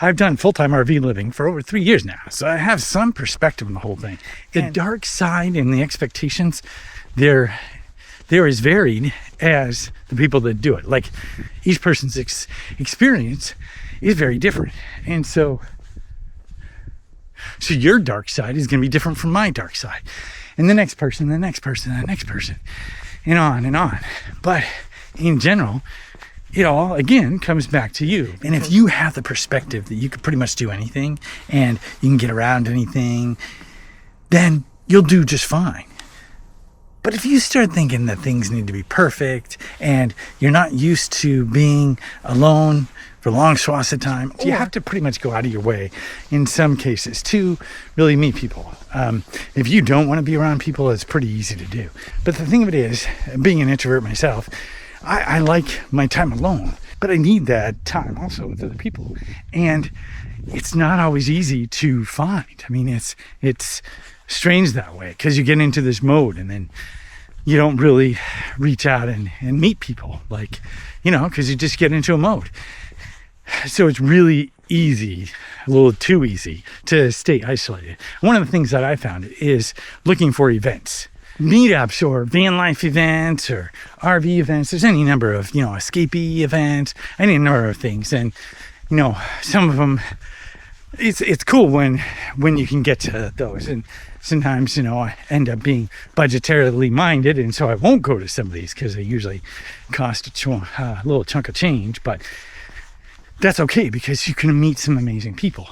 I've done full-time RV living for over 3 years now, so I have some perspective on the whole thing. The dark side and the expectations, they're as varied as the people that do it. Like, each person's experience is very different. And so your dark side is going to be different from my dark side. And the next person, the next person, the next person, and on and on. But in general, it all, again, comes back to you. And if you have the perspective that you can pretty much do anything and you can get around anything, then you'll do just fine. But if you start thinking that things need to be perfect and you're not used to being alone for long swaths of time, you have to pretty much go out of your way in some cases to really meet people. If you don't want to be around people, it's pretty easy to do. But the thing of it is, being an introvert myself, I like my time alone, but I need that time also with other people. And it's not always easy to find. I mean, it's strange that way, because you get into this mode and then you don't really reach out and meet people, like, because you just get into a mode. So it's really easy, a little too easy, to stay isolated. One of the things that I found is looking for events. Meetups or van life events or RV events. There's any number of, escapee events, any number of things. And, some of them, it's cool when you can get to those. And sometimes, I end up being budgetarily minded, and so I won't go to some of these because they usually cost a little chunk of change. But that's okay, because you can meet some amazing people.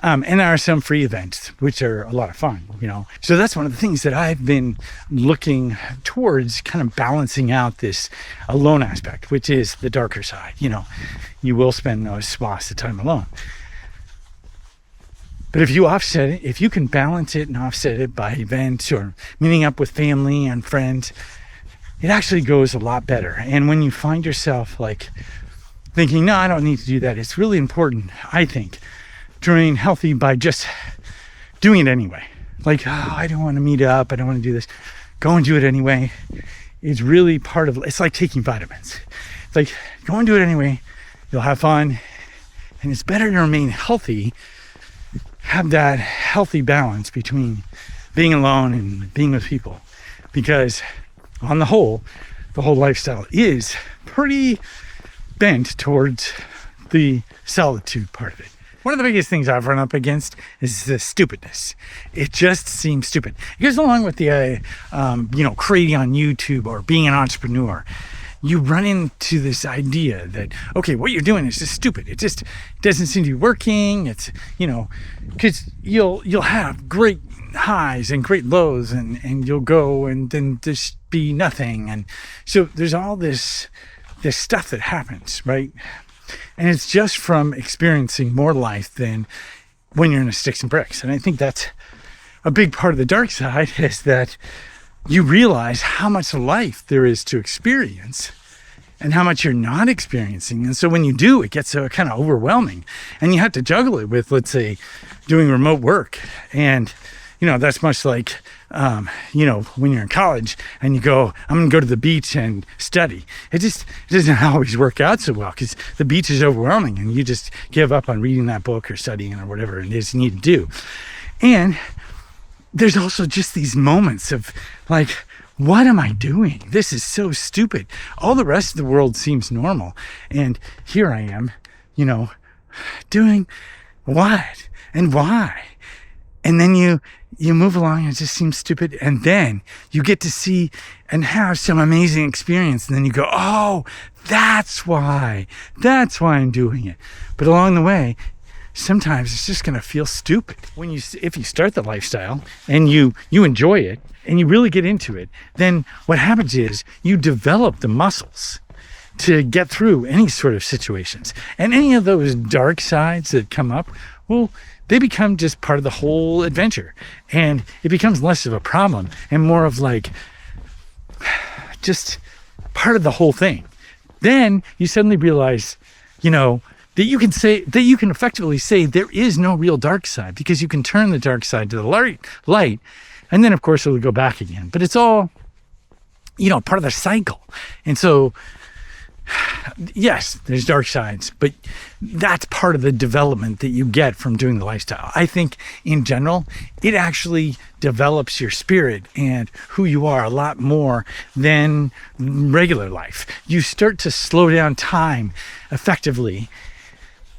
And there are some free events, which are a lot of fun, So that's one of the things that I've been looking towards, kind of balancing out this alone aspect, which is the darker side. You will spend those swaths of time alone. But if you offset it, if you can balance it and offset it by events or meeting up with family and friends, it actually goes a lot better. And when you find yourself like thinking, no, I don't need to do that, it's really important, I think, to remain healthy by just doing it anyway. Like, I don't want to meet up, I don't want to do this. Go and do it anyway. It's really part of, it's like taking vitamins. It's like, go and do it anyway. You'll have fun. And it's better to remain healthy, have that healthy balance between being alone and being with people. Because on the whole lifestyle is pretty bent towards the solitude part of it. One of the biggest things I've run up against is the stupidness. It just seems stupid. It goes along with the, creating on YouTube or being an entrepreneur. You run into this idea that, okay, what you're doing is just stupid. It doesn't seem to be working. It's, because you'll have great highs and great lows, and you'll go and then just be nothing. And so there's all this stuff that happens, right? And it's just from experiencing more life than when you're in a sticks and bricks. And I think that's a big part of the dark side, is that you realize how much life there is to experience and how much you're not experiencing. And so when you do, it gets kind of overwhelming, and you have to juggle it with, let's say, doing remote work. And, that's much like, when you're in college and you go, I'm going to go to the beach and study. It doesn't always work out so well, because the beach is overwhelming and you just give up on reading that book or studying or whatever it is you need to do. And there's also just these moments of like, what am I doing? This is so stupid. All the rest of the world seems normal. And here I am, doing what and why? And then you move along and it just seems stupid. And then you get to see and have some amazing experience. And then you go, oh, that's why I'm doing it. But along the way, sometimes it's just going to feel stupid. If you start the lifestyle and you enjoy it and you really get into it, then what happens is you develop the muscles to get through any sort of situations. And any of those dark sides that come up, well, they become just part of the whole adventure. And it becomes less of a problem and more of like just part of the whole thing. Then you suddenly realize, that you can effectively say there is no real dark side, because you can turn the dark side to the light, and then of course it'll go back again. But it's all, part of the cycle. And so yes, there's dark sides, but that's part of the development that you get from doing the lifestyle. I think in general, it actually develops your spirit and who you are a lot more than regular life. You start to slow down time effectively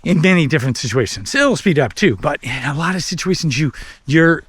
in many different situations. It'll speed up too, but in a lot of situations, you're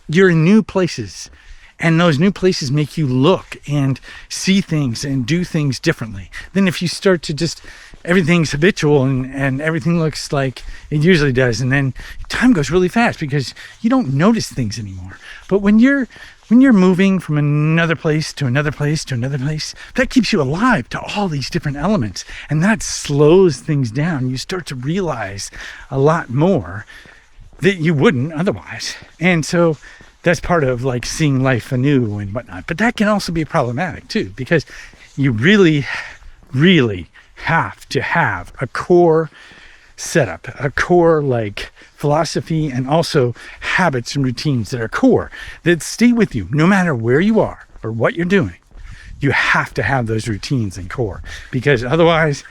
in new places. And those new places make you look and see things and do things differently than if you start to just, everything's habitual and everything looks like it usually does. And then time goes really fast because you don't notice things anymore. But when you're moving from another place to another place to another place, that keeps you alive to all these different elements. And that slows things down. You start to realize a lot more that you wouldn't otherwise. And so that's part of like seeing life anew and whatnot. But that can also be problematic too, because you really, really have to have a core setup, a core like philosophy, and also habits and routines that are core, that stay with you no matter where you are or what you're doing. You have to have those routines and core, because otherwise,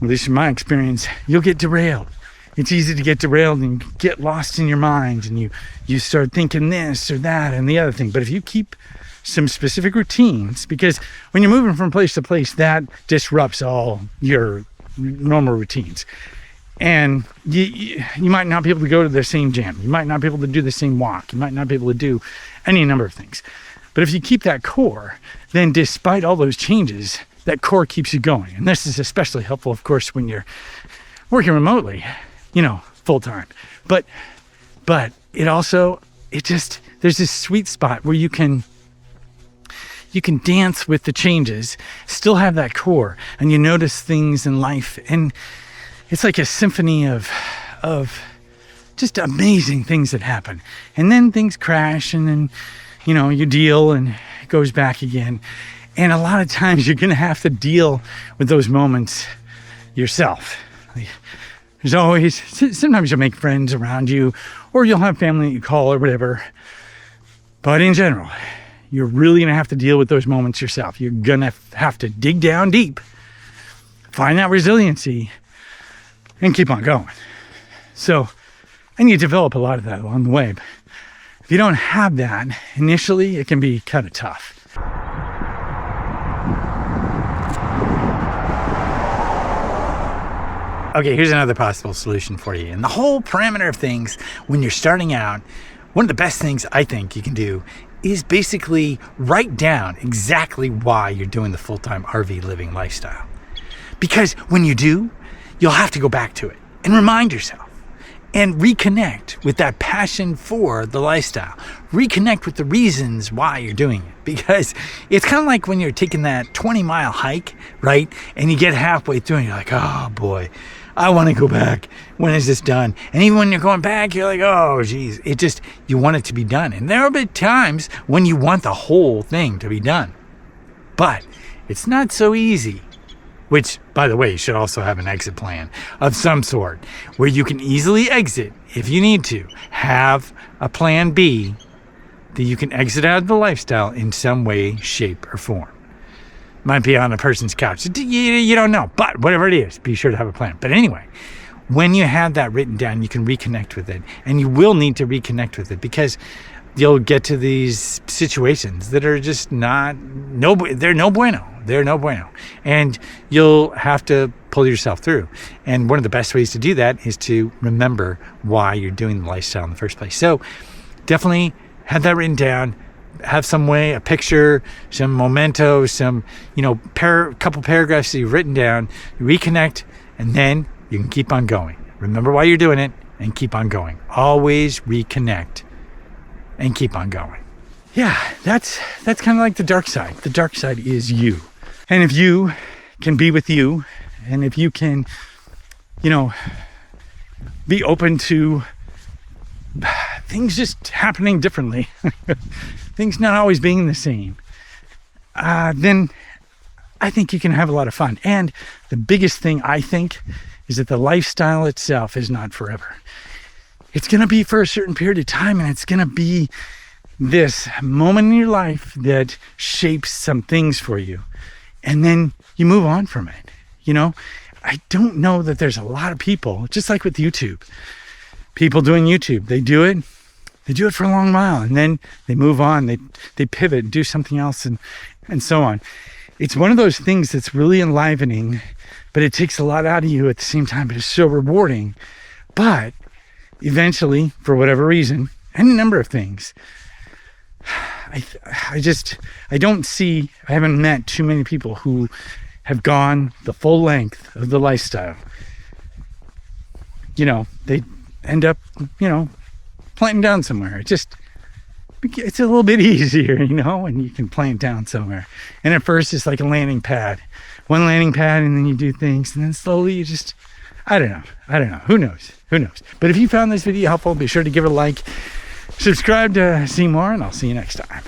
at least in my experience, you'll get derailed. It's easy to get derailed and get lost in your mind, and you start thinking this or that and the other thing. But if you keep some specific routines, because when you're moving from place to place, that disrupts all your normal routines. And you might not be able to go to the same gym. You might not be able to do the same walk. You might not be able to do any number of things. But if you keep that core, then despite all those changes, that core keeps you going. And this is especially helpful, of course, when you're working remotely, full time. But it also, there's this sweet spot where you can dance with the changes, still have that core, and you notice things in life. And it's like a symphony of just amazing things that happen. And then things crash, and then, you deal, and it goes back again. And a lot of times you're going to have to deal with those moments yourself. There's always, sometimes you'll make friends around you, or you'll have family that you call or whatever. But in general, you're really going to have to deal with those moments yourself. You're going to have to dig down deep, find that resiliency, and keep on going. So, and you develop a lot of that along the way. But if you don't have that, initially, it can be kind of tough. Okay, here's another possible solution for you. And the whole parameter of things, when you're starting out, one of the best things I think you can do is basically write down exactly why you're doing the full-time RV living lifestyle. Because when you do, you'll have to go back to it and remind yourself and reconnect with that passion for the lifestyle. Reconnect with the reasons why you're doing it. Because it's kind of like when you're taking that 20-mile hike, right? And you get halfway through and you're like, oh boy, I want to go back. When is this done? And even when you're going back, you're like, oh, geez. You want it to be done. And there will be times when you want the whole thing to be done. But it's not so easy. Which, by the way, you should also have an exit plan of some sort where you can easily exit if you need to. Have a plan B that you can exit out of the lifestyle in some way, shape, or form. Might be on a person's couch. You don't know. But whatever it is, be sure to have a plan. But anyway, when you have that written down, you can reconnect with it. And you will need to reconnect with it because you'll get to these situations that are just they're no bueno. They're no bueno. And you'll have to pull yourself through. And one of the best ways to do that is to remember why you're doing the lifestyle in the first place. So definitely have that written down. Have some way, a picture, some memento, some, couple paragraphs that you've written down, reconnect, and then you can keep on going. Remember why you're doing it and keep on going. Always reconnect and keep on going. Yeah, that's kind of like the dark side. The dark side is you. And if you can be with you, and if you can, be open to things just happening differently, things not always being the same, then I think you can have a lot of fun. And the biggest thing I think is that the lifestyle itself is not forever. It's going to be for a certain period of time, and it's going to be this moment in your life that shapes some things for you. and then you move on from it. You know, I don't know that there's a lot of people, just like with YouTube, people doing YouTube, they do it for a long while, and then they move on, they pivot and do something else, and so on. It's one of those things that's really enlivening, but it takes a lot out of you at the same time, but it's so rewarding. But eventually, for whatever reason, any number of things, I haven't met too many people who have gone the full length of the lifestyle. You know, they end up, you know, planting down somewhere. It's a little bit easier, you know, when you can plant down somewhere. And at first it's like a landing pad. One landing pad, and then you do things, and then slowly you just, I don't know. Who knows? But if you found this video helpful, be sure to give it a like, subscribe to see more, and I'll see you next time.